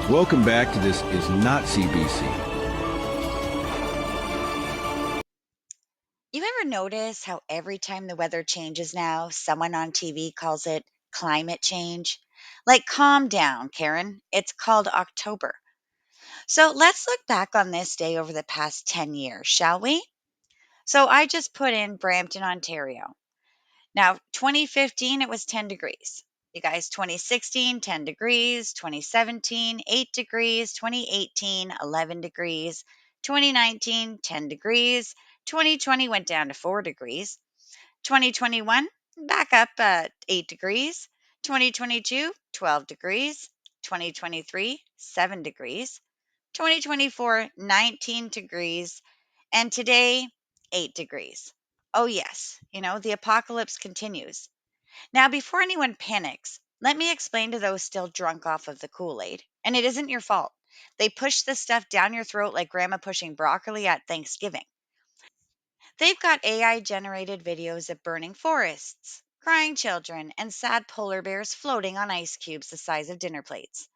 Welcome back to This Is Not CBC. You ever notice how every time the weather changes now, someone on TV calls it climate change? Like, calm down, Karen. It's called October. So let's look back on this day over the past 10 years, shall we? So I just put in Brampton, Ontario. Now, 2015, it was 10 degrees. You guys, 2016, 10 degrees. 2017, 8 degrees. 2018, 11 degrees. 2019, 10 degrees. 2020 went down to 4 degrees. 2021, back up at 8 degrees. 2022, 12 degrees. 2023, 7 degrees. 2024, 19 degrees. And today, 8 degrees. Oh, yes, the apocalypse continues. Now, before anyone panics, let me explain to those still drunk off of the Kool Aid. And it isn't your fault. They push this stuff down your throat like grandma pushing broccoli at Thanksgiving. They've got AI generated videos of burning forests, crying children, and sad polar bears floating on ice cubes the size of dinner plates.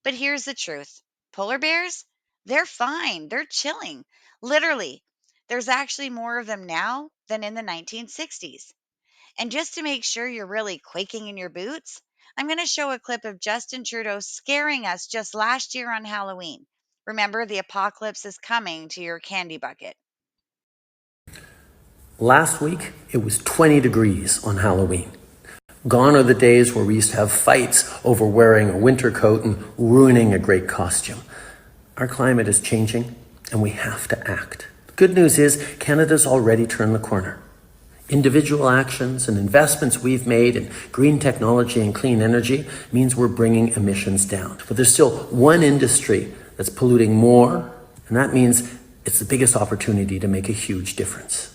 But here's the truth: polar bears, they're fine, they're chilling. Literally, there's actually more of them now than in the 1960s. And just to make sure you're really quaking in your boots, I'm going to show a clip of Justin Trudeau scaring us just last year on Halloween. Remember, the apocalypse is coming to your candy bucket. Last week, it was 20 degrees on Halloween. Gone are the days where we used to have fights over wearing a winter coat and ruining a great costume. Our climate is changing, and we have to act. The good news is Canada's already turned the corner. Individual actions and investments we've made in green technology and clean energy means we're bringing emissions down. But there's still one industry that's polluting more, and that means it's the biggest opportunity to make a huge difference.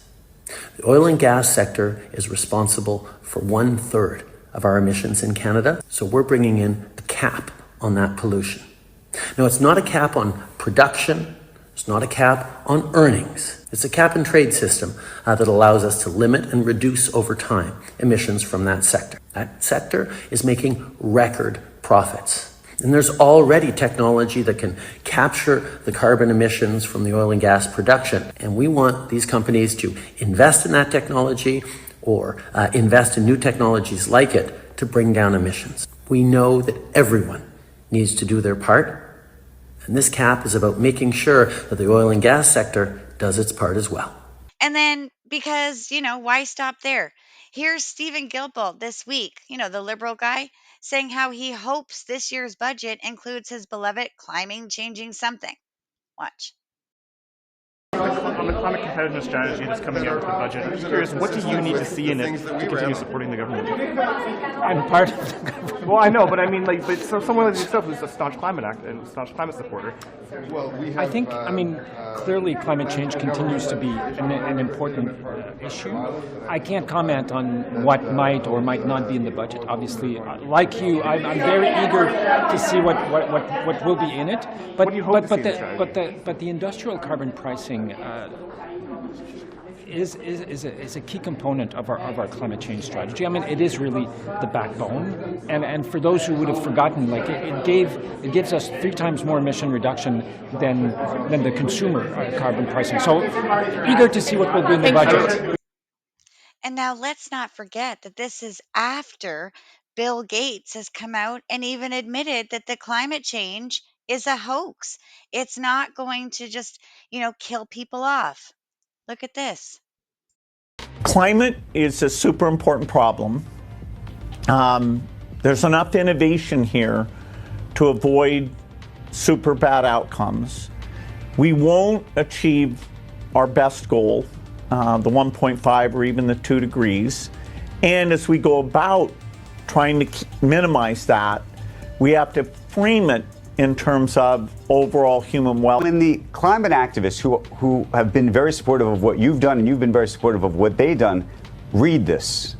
The oil and gas sector is responsible for 1/3 of our emissions in Canada, so we're bringing in a cap on that pollution. Now, it's not a cap on production, it's not a cap on earnings. It's a cap and trade system that allows us to limit and reduce over time emissions from that sector. That sector is making record profits. And there's already technology that can capture the carbon emissions from the oil and gas production. And we want these companies to invest in that technology or invest in new technologies like it to bring down emissions. We know that everyone needs to do their part. And this cap is about making sure that the oil and gas sector does its part as well. And then, because, why stop there? Here's Stephen Guilbeault this week, the liberal guy, saying how he hopes this year's budget includes his beloved climate changing something. Watch. On the climate competitiveness strategy that's coming out with the budget, I'm just curious, what do you need to see in it to continue supporting the government? I'm part of the government. Well, I know, but I mean, so someone like yourself who's a staunch climate supporter. I think, clearly climate change continues to be an important issue. I can't comment on what might or might not be in the budget. Obviously, like you, I'm very eager to see what will be in it. But What do you hope to see in the strategy? the industrial carbon pricing is a key component of our climate change strategy. It is really the backbone. And for those who would have forgotten, it gives us 3 times more emission reduction than the consumer carbon pricing. So eager to see what will be in the budget. And now let's not forget that this is after Bill Gates has come out and even admitted that the climate change is a hoax. It's not going to just, kill people off. Look at this. Climate is a super important problem. There's enough innovation here to avoid super bad outcomes. We won't achieve our best goal, the 1.5 or even the 2 degrees. And as we go about trying to minimize that, we have to frame it in terms of overall human well-being. And the climate activists who have been very supportive of what you've done, and you've been very supportive of what they've done, read this.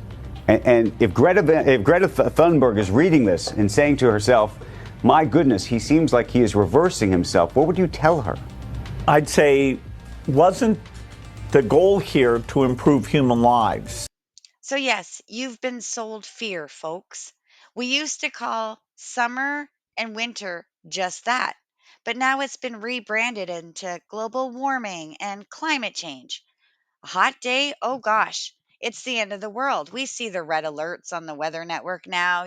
And if Greta Thunberg is reading this and saying to herself, my goodness, he seems like he is reversing himself, what would you tell her? I'd say, wasn't the goal here to improve human lives? So, yes, you've been sold fear, folks. We used to call summer and winter just that. But now it's been rebranded into global warming and climate change. A hot day, oh gosh, it's the end of the world. We see the red alerts on the Weather Network now,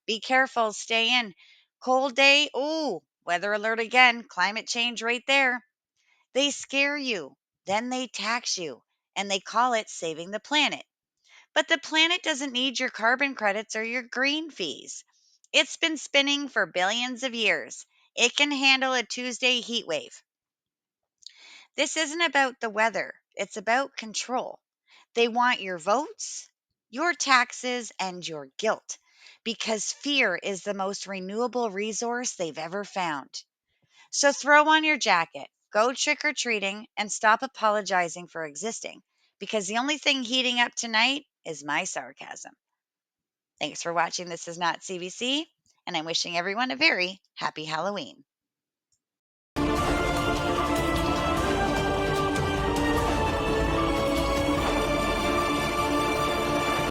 be careful, stay in. Cold day, oh, weather alert again, climate change right there. They scare you, then they tax you, and they call it saving the planet. But the planet doesn't need your carbon credits or your green fees. It's been spinning for billions of years. It can handle a Tuesday heat wave. This isn't about the weather, it's about control. They want your votes, your taxes, and your guilt because fear is the most renewable resource they've ever found. So throw on your jacket, go trick or treating, and stop apologizing for existing because the only thing heating up tonight is my sarcasm. Thanks for watching. This is not CBC, and I'm wishing everyone a very happy Halloween.